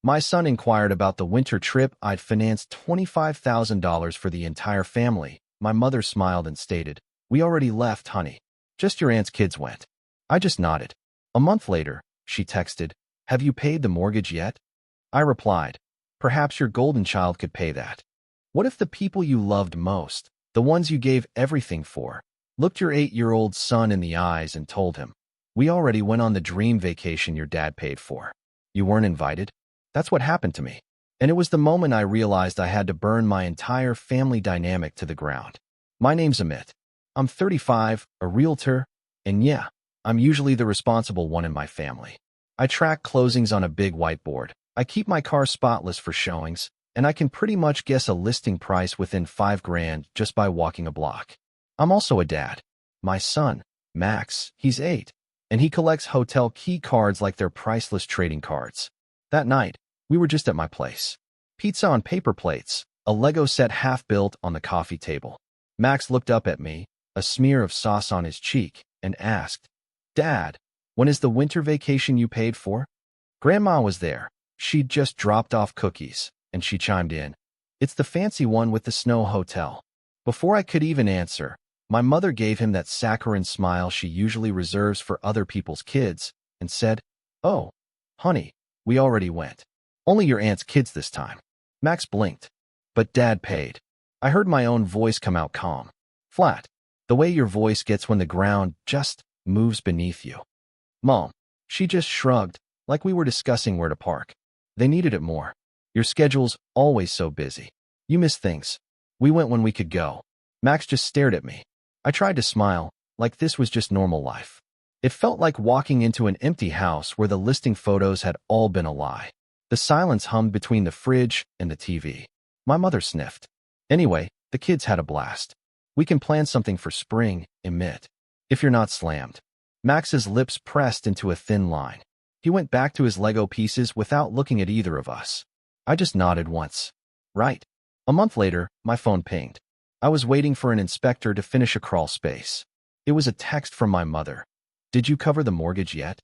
My son inquired about the winter trip. I'd financed $25,000 for the entire family. My mother smiled and stated, "We already left, honey. Just your aunt's kids went." I just nodded. A month later, she texted, "Have you paid the mortgage yet?" I replied, "Perhaps your golden child could pay that." What if the people you loved most, the ones you gave everything for, looked your 8-year-old son in the eyes and told him, "We already went on the dream vacation your dad paid for. You weren't invited?" That's what happened to me. And it was the moment I realized I had to burn my entire family dynamic to the ground. My name's Amit. I'm 35, a realtor, and yeah, I'm usually the responsible one in my family. I track closings on a big whiteboard. I keep my car spotless for showings, and I can pretty much guess a listing price within $5,000 just by walking a block. I'm also a dad. My son, Max, he's 8, and he collects hotel key cards like they're priceless trading cards. That night, we were just at my place. Pizza on paper plates, a Lego set half-built on the coffee table. Max looked up at me, a smear of sauce on his cheek, and asked, "Dad, when is the winter vacation you paid for?" Grandma was there. She'd just dropped off cookies, and she chimed in, "It's the fancy one with the snow hotel." Before I could even answer, my mother gave him that saccharine smile she usually reserves for other people's kids and said, "Oh, honey, we already went. Only your aunt's kids this time." Max blinked. "But Dad paid." I heard my own voice come out calm, flat, the way your voice gets when the ground just moves beneath you. Mom, she just shrugged, like we were discussing where to park. "They needed it more. Your schedule's always so busy. You miss things. We went when we could go." Max just stared at me. I tried to smile, like this was just normal life. It felt like walking into an empty house where the listing photos had all been a lie. The silence hummed between the fridge and the TV. My mother sniffed. "Anyway, the kids had a blast. We can plan something for spring, Amit. If you're not slammed." Max's lips pressed into a thin line. He went back to his Lego pieces without looking at either of us. I just nodded once. Right. A month later, my phone pinged. I was waiting for an inspector to finish a crawl space. It was a text from my mother. "Did you cover the mortgage yet?"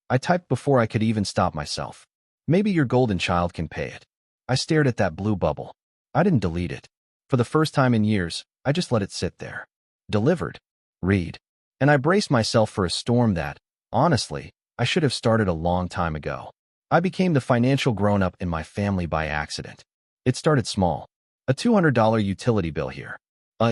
I typed before I could even stop myself. "Maybe your golden child can pay it." I stared at that blue bubble. I didn't delete it. For the first time in years, I just let it sit there. Delivered. Read. And I braced myself for a storm that, honestly, I should have started a long time ago. I became the financial grown-up in my family by accident. It started small. A $200 utility bill here.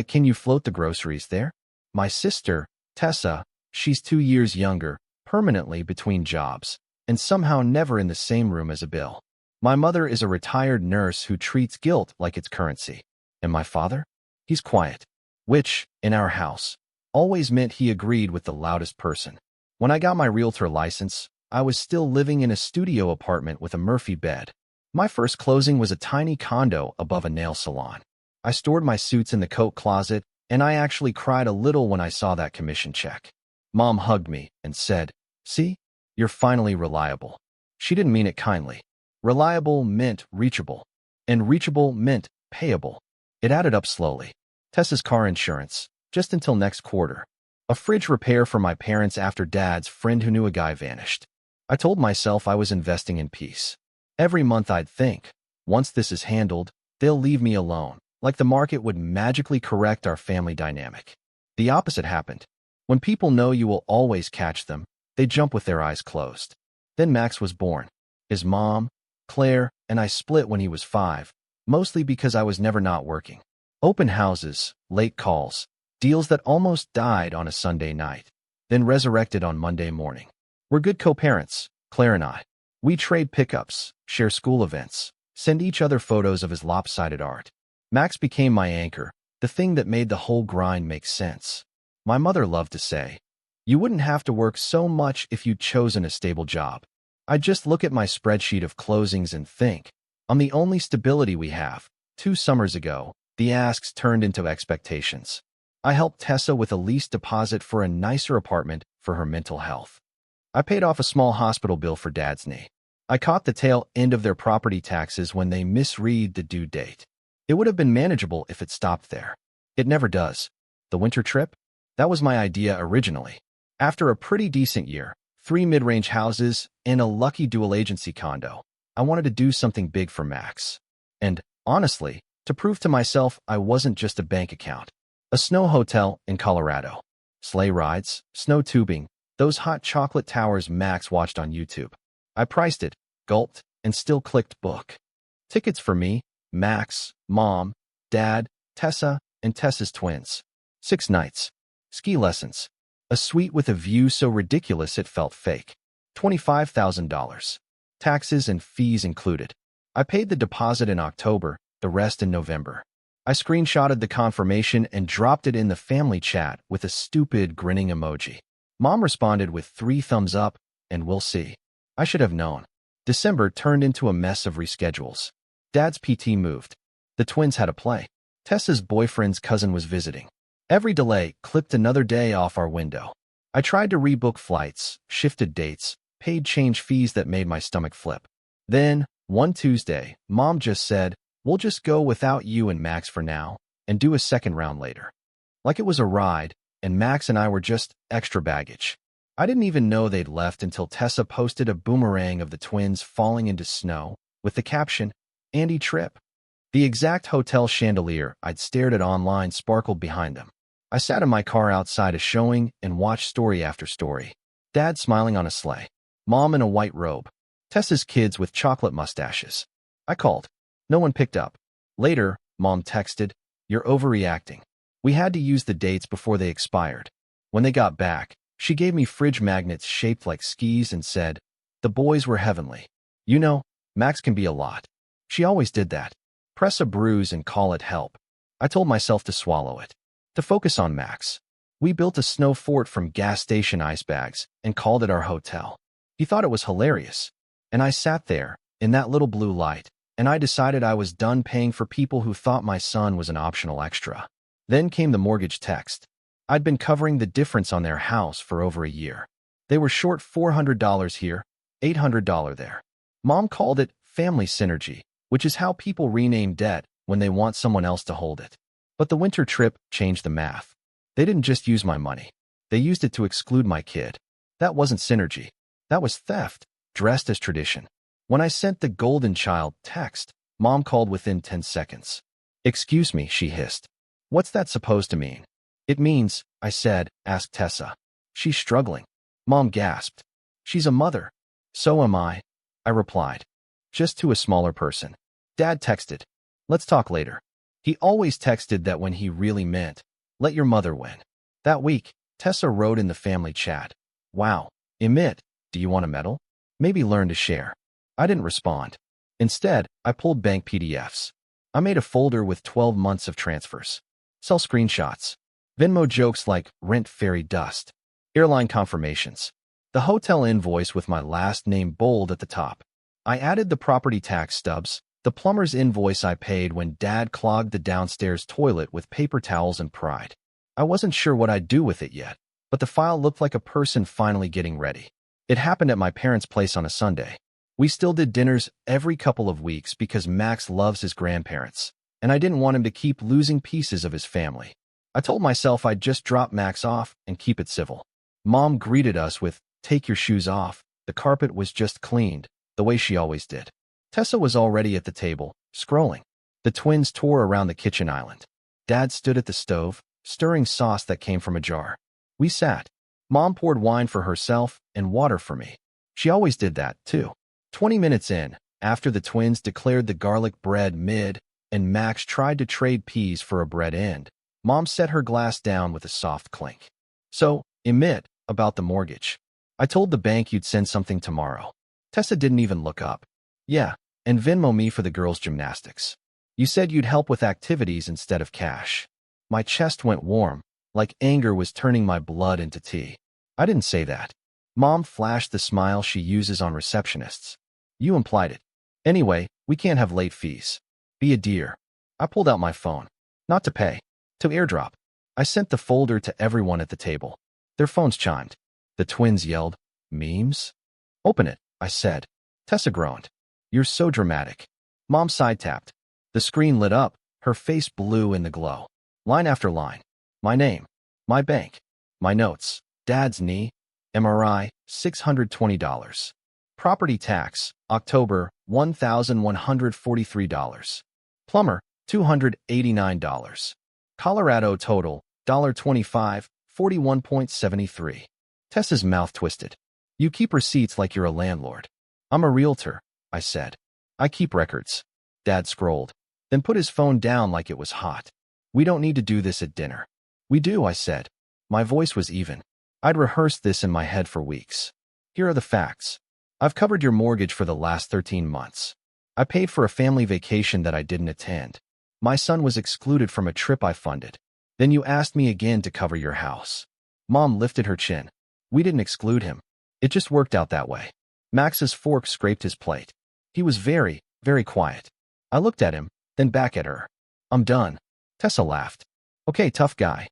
Can you float the groceries there?" My sister, Tessa, she's 2 years younger, permanently between jobs, and somehow never in the same room as a bill. My mother is a retired nurse who treats guilt like it's currency. And my father? He's quiet. Which, in our house, always meant he agreed with the loudest person. When I got my realtor license, I was still living in a studio apartment with a Murphy bed. My first closing was a tiny condo above a nail salon. I stored my suits in the coat closet, and I actually cried a little when I saw that commission check. Mom hugged me and said, "See, you're finally reliable." She didn't mean it kindly. Reliable meant reachable, and reachable meant payable. It added up slowly. Tessa's car insurance, just until next quarter. A fridge repair for my parents after Dad's friend who knew a guy vanished. I told myself I was investing in peace. Every month I'd think, once this is handled, they'll leave me alone, like the market would magically correct our family dynamic. The opposite happened. When people know you will always catch them, they jump with their eyes closed. Then Max was born. His mom, Claire, and I split when he was 5, mostly because I was never not working. Open houses, late calls, deals that almost died on a Sunday night, then resurrected on Monday morning. We're good co-parents, Claire and I. We trade pickups, share school events, send each other photos of his lopsided art. Max became my anchor, the thing that made the whole grind make sense. My mother loved to say, "You wouldn't have to work so much if you'd chosen a stable job." I'd just look at my spreadsheet of closings and think, I'm the only stability we have. 2 summers ago, the asks turned into expectations. I helped Tessa with a lease deposit for a nicer apartment for her mental health. I paid off a small hospital bill for Dad's knee. I caught the tail end of their property taxes when they misread the due date. It would have been manageable if it stopped there. It never does. The winter trip? That was my idea originally. After a pretty decent year, 3 mid-range houses, and a lucky dual-agency condo, I wanted to do something big for Max. And, honestly, to prove to myself I wasn't just a bank account. A snow hotel in Colorado. Sleigh rides, snow tubing, those hot chocolate towers Max watched on YouTube. I priced it, gulped, and still clicked book. Tickets for me, Max, Mom, Dad, Tessa, and Tessa's twins. 6 nights. Ski lessons. A suite with a view so ridiculous it felt fake. $25,000. Taxes and fees included. I paid the deposit in October, the rest in November. I screenshotted the confirmation and dropped it in the family chat with a stupid grinning emoji. Mom responded with 3 thumbs up, and we'll see. I should have known. December turned into a mess of reschedules. Dad's PT moved. The twins had a play. Tessa's boyfriend's cousin was visiting. Every delay clipped another day off our window. I tried to rebook flights, shifted dates, paid change fees that made my stomach flip. Then, one Tuesday, Mom just said, "We'll just go without you and Max for now, and do a second round later." Like it was a ride, and Max and I were just extra baggage. I didn't even know they'd left until Tessa posted a boomerang of the twins falling into snow, with the caption, "Andy Trip." The exact hotel chandelier I'd stared at online sparkled behind them. I sat in my car outside a showing and watched story after story. Dad smiling on a sleigh. Mom in a white robe. Tessa's kids with chocolate mustaches. I called. No one picked up. Later, Mom texted, "You're overreacting." We had to use the dates before they expired. When they got back, she gave me fridge magnets shaped like skis and said, "The boys were heavenly. You know, Max can be a lot." She always did that. Press a bruise and call it help. I told myself to swallow it. To focus on Max. We built a snow fort from gas station ice bags and called it our hotel. He thought it was hilarious. And I sat there, in that little blue light, and I decided I was done paying for people who thought my son was an optional extra. Then came the mortgage text. I'd been covering the difference on their house for over a year. They were short $400 here, $800 there. Mom called it family synergy, which is how people rename debt when they want someone else to hold it. But the winter trip changed the math. They didn't just use my money. They used it to exclude my kid. That wasn't synergy. That was theft, dressed as tradition. When I sent the golden child text, Mom called within 10 seconds. "Excuse me," she hissed. "What's that supposed to mean?" "It means," I said, "ask Tessa. She's struggling." Mom gasped. "She's a mother." "So am I," I replied. Just to a smaller person. Dad texted, "Let's talk later." He always texted that when he really meant, "Let your mother win." That week, Tessa wrote in the family chat, "Wow, Emit, do you want a medal? Maybe learn to share." I didn't respond. Instead, I pulled bank PDFs. I made a folder with 12 months of transfers. Sell screenshots. Venmo jokes like rent fairy dust. Airline confirmations. The hotel invoice with my last name bold at the top. I added the property tax stubs, the plumber's invoice I paid when Dad clogged the downstairs toilet with paper towels and pride. I wasn't sure what I'd do with it yet, but the file looked like a person finally getting ready. It happened at my parents' place on a Sunday. We still did dinners every couple of weeks because Max loves his grandparents, and I didn't want him to keep losing pieces of his family. I told myself I'd just drop Max off and keep it civil. Mom greeted us with, "Take your shoes off." The carpet was just cleaned, the way she always did. Tessa was already at the table, scrolling. The twins tore around the kitchen island. Dad stood at the stove, stirring sauce that came from a jar. We sat. Mom poured wine for herself and water for me. She always did that, too. 20 minutes in, after the twins declared the garlic bread mid, and Max tried to trade peas for a bread end, Mom set her glass down with a soft clink. "So, Emit, about the mortgage. I told the bank you'd send something tomorrow." Tessa didn't even look up. "Yeah, and Venmo me for the girls' gymnastics. You said you'd help with activities instead of cash." My chest went warm, like anger was turning my blood into tea. I didn't say that. Mom flashed the smile she uses on receptionists. "You implied it. Anyway, we can't have late fees. Be a dear." I pulled out my phone. Not to pay. To airdrop. I sent the folder to everyone at the table. Their phones chimed. The twins yelled, "Memes?" "Open it," I said. Tessa groaned. "You're so dramatic." Mom side-tapped. The screen lit up, her face blue in the glow. Line after line. My name. My bank. My notes. Dad's knee. MRI, $620. Property tax, October, $1,143. Plumber, $289. Colorado total, $25, 41.73. Tessa's mouth twisted. You keep receipts like you're a landlord. I'm a realtor, I said. I keep records. Dad scrolled, then put his phone down like it was hot. We don't need to do this at dinner. We do, I said. My voice was even. I'd rehearsed this in my head for weeks. Here are the facts. I've covered your mortgage for the last 13 months. I paid for a family vacation that I didn't attend. My son was excluded from a trip I funded. Then you asked me again to cover your house. Mom lifted her chin. We didn't exclude him. It just worked out that way. Max's fork scraped his plate. He was very, very quiet. I looked at him, then back at her. I'm done. Tessa laughed. Okay, tough guy.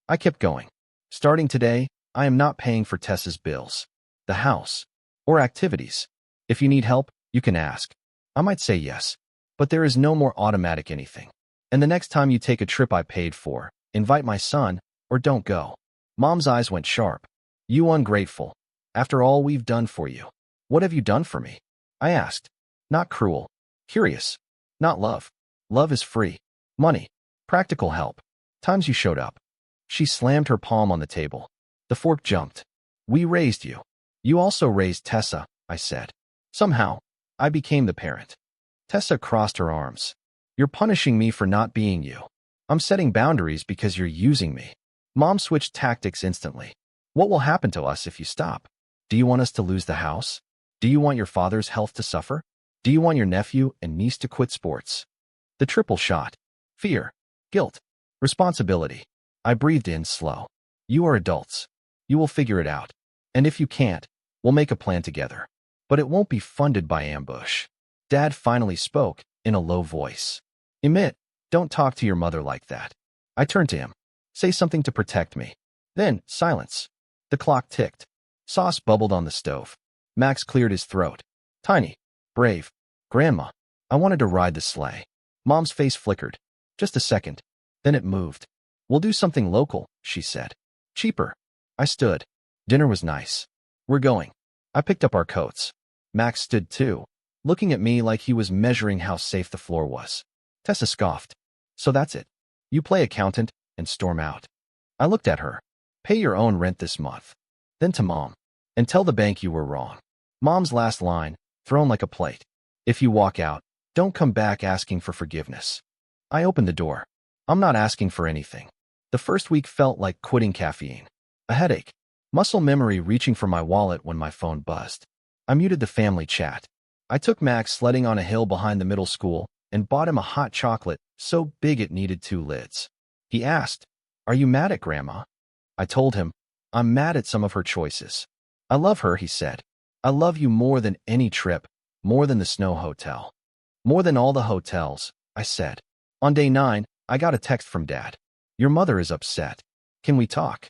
I kept going. Starting today, I am not paying for Tessa's bills, the house, or activities. If you need help, you can ask. I might say yes, but there is no more automatic anything. And the next time you take a trip I paid for, invite my son, or don't go. Mom's eyes went sharp. You ungrateful. After all we've done for you. What have you done for me? I asked. Not cruel. Curious. Not love. Love is free. Money. Practical help. Times you showed up. She slammed her palm on the table. The fork jumped. We raised you. You also raised Tessa, I said. Somehow, I became the parent. Tessa crossed her arms. You're punishing me for not being you. I'm setting boundaries because you're using me. Mom switched tactics instantly. What will happen to us if you stop? Do you want us to lose the house? Do you want your father's health to suffer? Do you want your nephew and niece to quit sports? The triple shot. Fear. Guilt. Responsibility. I breathed in slow. You are adults. You will figure it out. And if you can't, we'll make a plan together. But it won't be funded by ambush. Dad finally spoke, in a low voice. Emmett, don't talk to your mother like that. I turned to him. Say something to protect me. Then, silence. The clock ticked. Sauce bubbled on the stove. Max cleared his throat. Tiny. Brave. Grandma. I wanted to ride the sleigh. Mom's face flickered. Just a second. Then it moved. We'll do something local, she said. Cheaper. I stood. Dinner was nice. We're going. I picked up our coats. Max stood too, looking at me like he was measuring how safe the floor was. Tessa scoffed. So that's it. You play accountant and storm out. I looked at her. Pay your own rent this month. Then to Mom. And tell the bank you were wrong. Mom's last line, thrown like a plate. If you walk out, don't come back asking for forgiveness. I opened the door. I'm not asking for anything. The first week felt like quitting caffeine. A headache. Muscle memory reaching for my wallet when my phone buzzed. I muted the family chat. I took Max sledding on a hill behind the middle school and bought him a hot chocolate so big it needed 2 lids. He asked, Are you mad at Grandma? I told him, I'm mad at some of her choices. I love her, he said. I love you more than any trip, more than the snow hotel. More than all the hotels, I said. On day 9, I got a text from Dad. Your mother is upset. Can we talk?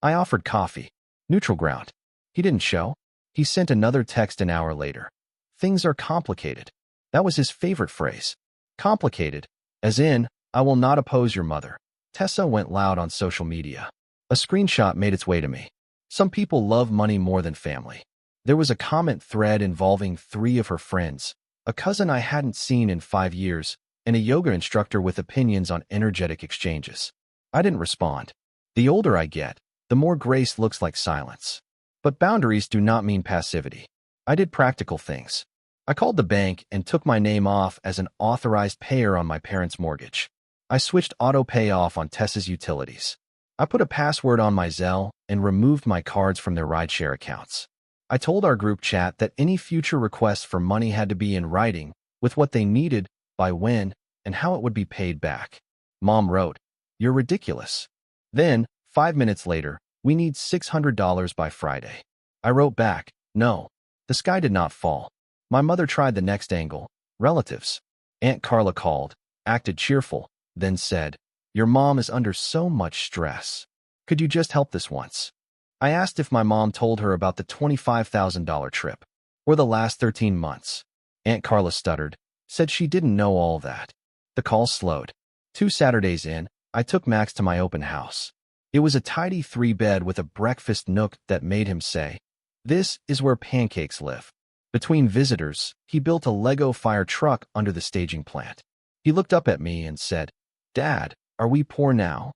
I offered coffee. Neutral ground. He didn't show. He sent another text an hour later. Things are complicated. That was his favorite phrase. Complicated, as in, I will not oppose your mother. Tessa went loud on social media. A screenshot made its way to me. Some people love money more than family. There was a comment thread involving 3 of her friends, a cousin I hadn't seen in 5 years, and a yoga instructor with opinions on energetic exchanges. I didn't respond. The older I get, the more grace looks like silence. But boundaries do not mean passivity. I did practical things. I called the bank and took my name off as an authorized payer on my parents' mortgage. I switched auto pay off on Tessa's utilities. I put a password on my Zelle and removed my cards from their rideshare accounts. I told our group chat that any future requests for money had to be in writing, with what they needed, by when, and how it would be paid back. Mom wrote, You're ridiculous. Then, 5 minutes later, we need $600 by Friday. I wrote back, No. The sky did not fall. My mother tried the next angle, relatives. Aunt Carla called, acted cheerful, then said, Your mom is under so much stress. Could you just help this once? I asked if my mom told her about the $25,000 trip, or the last 13 months. Aunt Carla stuttered, said she didn't know all that. The call slowed. 2 Saturdays in, I took Max to my open house. It was a tidy 3-bed with a breakfast nook that made him say, This is where pancakes live. Between visitors, he built a Lego fire truck under the staging plant. He looked up at me and said, "Dad, are we poor now?"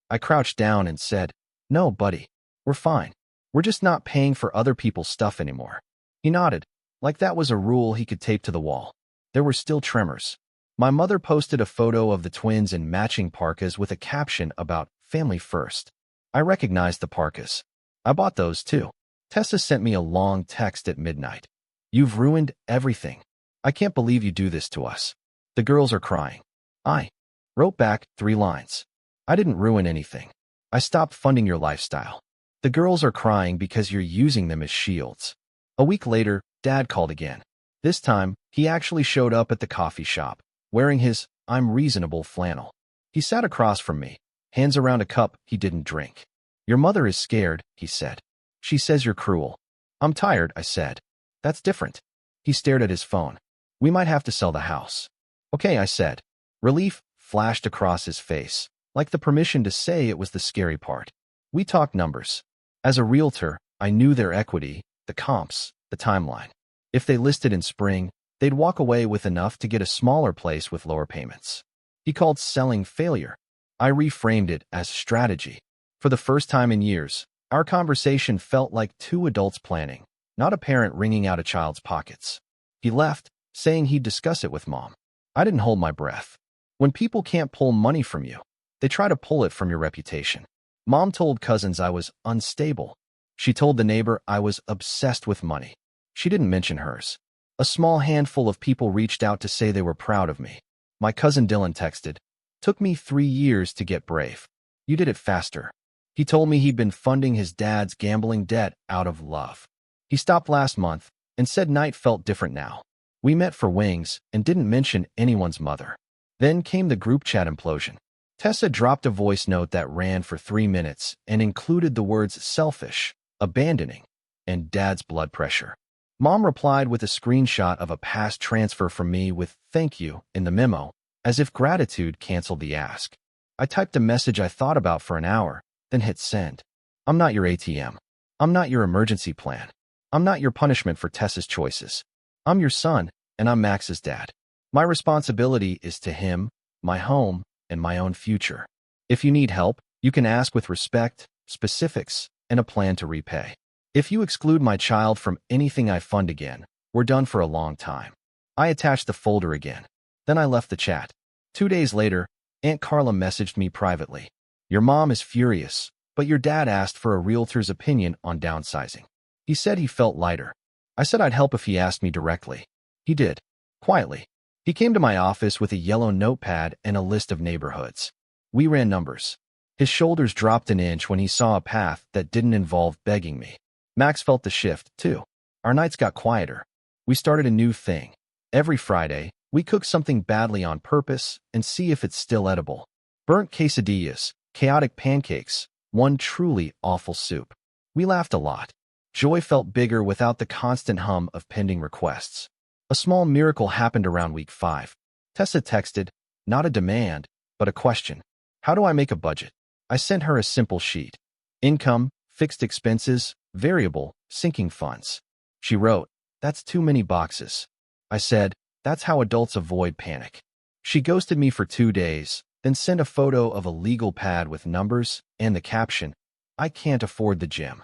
I crouched down and said, "No, buddy, we're fine. We're just not paying for other people's stuff anymore." He nodded, like that was a rule he could tape to the wall. There were still tremors. My mother posted a photo of the twins in matching parkas with a caption about family first. I recognized the parkas. I bought those too. Tessa sent me a long text at midnight. "You've ruined everything. I can't believe you do this to us. The girls are crying." I wrote back 3 lines. "I didn't ruin anything. I stopped funding your lifestyle. The girls are crying because you're using them as shields." A week later, Dad called again. This time, he actually showed up at the coffee shop, wearing his "I'm reasonable" flannel. He sat across from me, hands around a cup he didn't drink. "Your mother is scared," he said. "She says you're cruel." "I'm tired," I said. "That's different." He stared at his phone. "We might have to sell the house." "Okay," I said. Relief flashed across his face, like the permission to say it was the scary part. We talked numbers. As a realtor, I knew their equity, the comps, the timeline. If they listed in spring, they'd walk away with enough to get a smaller place with lower payments. He called selling failure. I reframed it as strategy. For the first time in years, our conversation felt like 2 adults planning, not a parent wringing out a child's pockets. He left, saying he'd discuss it with Mom. I didn't hold my breath. When people can't pull money from you, they try to pull it from your reputation. Mom told cousins I was unstable. She told the neighbor I was obsessed with money. She didn't mention hers. A small handful of people reached out to say they were proud of me. My cousin Dylan texted, "Took me 3 years to get brave. You did it faster." He told me he'd been funding his dad's gambling debt out of love. He stopped last month and said night felt different now. We met for wings and didn't mention anyone's mother. Then came the group chat implosion. Tessa dropped a voice note that ran for 3 minutes and included the words selfish, abandoning, and dad's blood pressure. Mom replied with a screenshot of a past transfer from me with "thank you" in the memo, as if gratitude canceled the ask. I typed a message I thought about for an hour, then hit send. "I'm not your ATM. I'm not your emergency plan. I'm not your punishment for Tessa's choices. I'm your son, and I'm Max's dad. My responsibility is to him, my home, and my own future. If you need help, you can ask with respect, specifics, and a plan to repay. If you exclude my child from anything I fund again, we're done for a long time." I attached the folder again. Then I left the chat. 2 days later, Aunt Carla messaged me privately. "Your mom is furious, but your dad asked for a realtor's opinion on downsizing. He said he felt lighter." I said I'd help if he asked me directly. He did, quietly. He came to my office with a yellow notepad and a list of neighborhoods. We ran numbers. His shoulders dropped an inch when he saw a path that didn't involve begging me. Max felt the shift, too. Our nights got quieter. We started a new thing. Every Friday, we cook something badly on purpose and see if it's still edible. Burnt quesadillas, chaotic pancakes, one truly awful soup. We laughed a lot. Joy felt bigger without the constant hum of pending requests. A small miracle happened around week 5. Tessa texted, not a demand, but a question. "How do I make a budget?" I sent her a simple sheet. Income, fixed expenses, variable, sinking funds. She wrote, "That's too many boxes." I said, "That's how adults avoid panic." She ghosted me for 2 days, then sent a photo of a legal pad with numbers and the caption, "I can't afford the gym."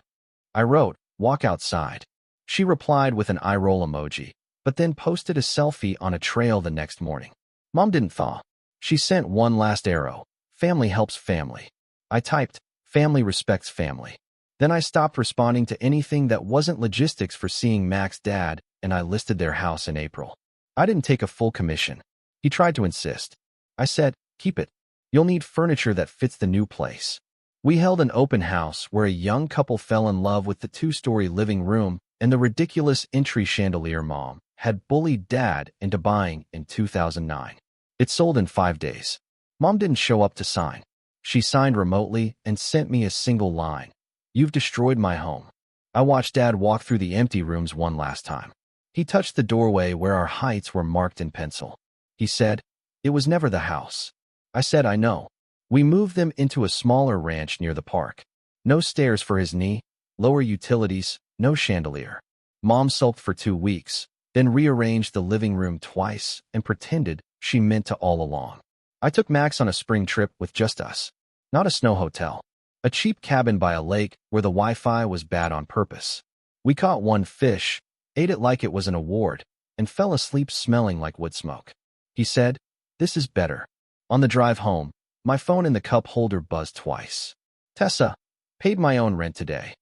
I wrote, "Walk outside." She replied with an eye roll emoji, but then posted a selfie on a trail the next morning. Mom didn't thaw. She sent one last arrow. Family helps family. I typed, "Family respects family." Then I stopped responding to anything that wasn't logistics for seeing Mac's dad, and I listed their house in April. I didn't take a full commission. He tried to insist. I said, "Keep it. You'll need furniture that fits the new place." We held an open house where a young couple fell in love with the 2-story living room and the ridiculous entry chandelier Mom had bullied Dad into buying in 2009. It sold in 5 days. Mom didn't show up to sign. She signed remotely and sent me a single line. "You've destroyed my home." I watched Dad walk through the empty rooms one last time. He touched the doorway where our heights were marked in pencil. He said, "It was never the house." I said, "I know." We moved them into a smaller ranch near the park. No stairs for his knee, lower utilities, no chandelier. Mom sulked for 2 weeks, then rearranged the living room twice and pretended she meant to all along. I took Max on a spring trip with just us. Not a snow hotel. A cheap cabin by a lake where the Wi-Fi was bad on purpose. We caught one fish, ate it like it was an award, and fell asleep smelling like wood smoke. He said, "This is better." On the drive home, my phone in the cup holder buzzed twice. Tessa, paid my own rent today.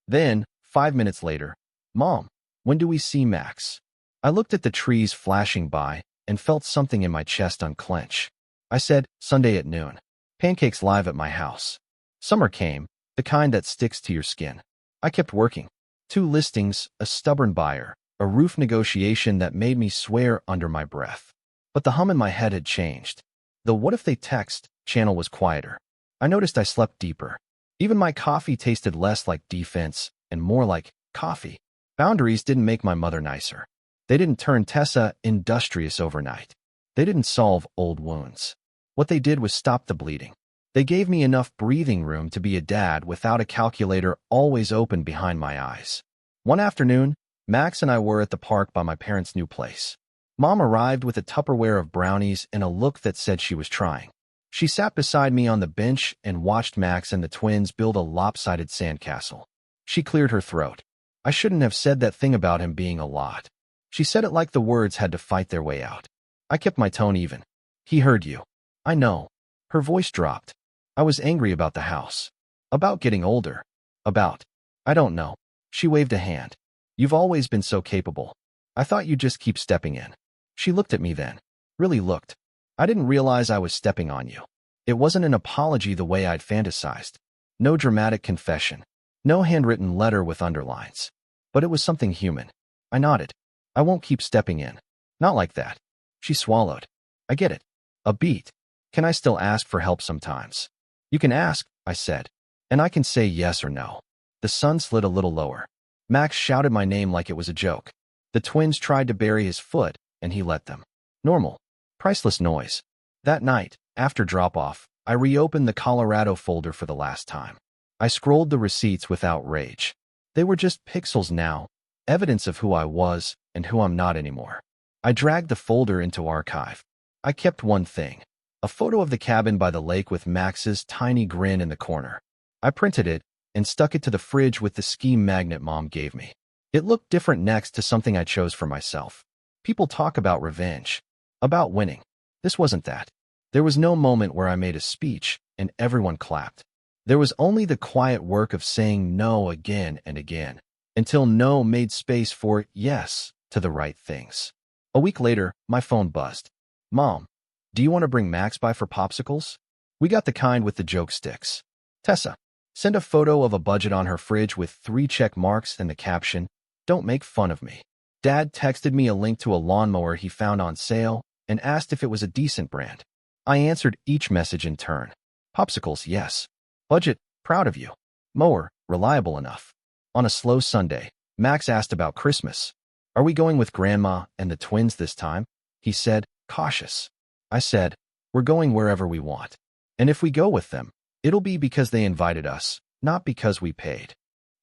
Then, 5 minutes later, Mom, when do we see Max? I looked at the trees flashing by and felt something in my chest unclench. I said, Sunday at noon. Pancakes live at my house. Summer came, the kind that sticks to your skin. I kept working. 2 listings, a stubborn buyer, a roof negotiation that made me swear under my breath. But the hum in my head had changed. The what if they text channel was quieter. I noticed I slept deeper. Even my coffee tasted less like defense and more like coffee. Boundaries didn't make my mother nicer. They didn't turn Tessa industrious overnight. They didn't solve old wounds. What they did was stop the bleeding. They gave me enough breathing room to be a dad without a calculator always open behind my eyes. One afternoon, Max and I were at the park by my parents' new place. Mom arrived with a Tupperware of brownies and a look that said she was trying. She sat beside me on the bench and watched Max and the twins build a lopsided sandcastle. She cleared her throat. I shouldn't have said that thing about him being a lot. She said it like the words had to fight their way out. I kept my tone even. He heard you. I know. Her voice dropped. I was angry about the house. About getting older. I don't know. She waved a hand. You've always been so capable. I thought you'd just keep stepping in. She looked at me then. Really looked. I didn't realize I was stepping on you. It wasn't an apology the way I'd fantasized. No dramatic confession. No handwritten letter with underlines. But it was something human. I nodded. I won't keep stepping in. Not like that. She swallowed. I get it. A beat. Can I still ask for help sometimes? You can ask, I said. And I can say yes or no. The sun slid a little lower. Max shouted my name like it was a joke. The twins tried to bury his foot, and he let them. Normal. Priceless noise. That night, after drop-off, I reopened the Colorado folder for the last time. I scrolled the receipts without rage. They were just pixels now, evidence of who I was and who I'm not anymore. I dragged the folder into archive. I kept one thing. A photo of the cabin by the lake with Max's tiny grin in the corner. I printed it and stuck it to the fridge with the ski magnet Mom gave me. It looked different next to something I chose for myself. People talk about revenge, about winning. This wasn't that. There was no moment where I made a speech and everyone clapped. There was only the quiet work of saying no again and again, until no made space for yes to the right things. A week later, my phone buzzed. Mom, do you want to bring Max by for popsicles? We got the kind with the joke sticks. Tessa, send a photo of a budget on her fridge with 3 check marks and the caption, "Don't make fun of me." Dad texted me a link to a lawnmower he found on sale and asked if it was a decent brand. I answered each message in turn. Popsicles, yes. Budget, proud of you. Mower, reliable enough. On a slow Sunday, Max asked about Christmas. Are we going with Grandma and the twins this time? He said, cautious. I said, we're going wherever we want. And if we go with them, it'll be because they invited us, not because we paid.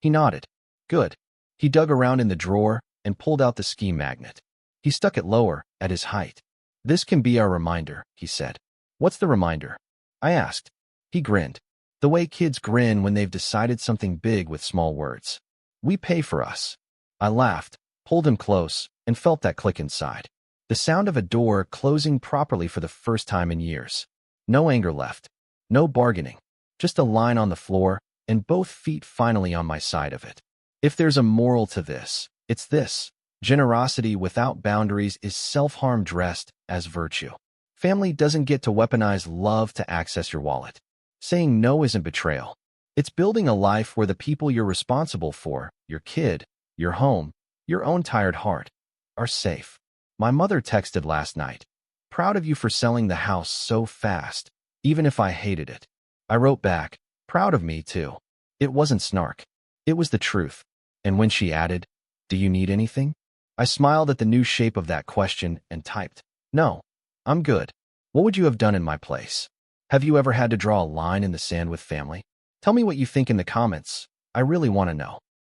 He nodded. Good. He dug around in the drawer and pulled out the ski magnet. He stuck it lower, at his height. This can be our reminder, he said. What's the reminder? I asked. He grinned. The way kids grin when they've decided something big with small words. We pay for us. I laughed, pulled him close, and felt that click inside. The sound of a door closing properly for the first time in years. No anger left. No bargaining. Just a line on the floor, and both feet finally on my side of it. If there's a moral to this, it's this. Generosity without boundaries is self-harm dressed as virtue. Family doesn't get to weaponize love to access your wallet. Saying no isn't betrayal. It's building a life where the people you're responsible for, your kid, your home, your own tired heart, are safe. My mother texted last night. Proud of you for selling the house so fast, even if I hated it. I wrote back, proud of me too. It wasn't snark. It was the truth. And when she added, do you need anything? I smiled at the new shape of that question and typed, no, I'm good. What would you have done in my place? Have you ever had to draw a line in the sand with family? Tell me what you think in the comments. I really want to know.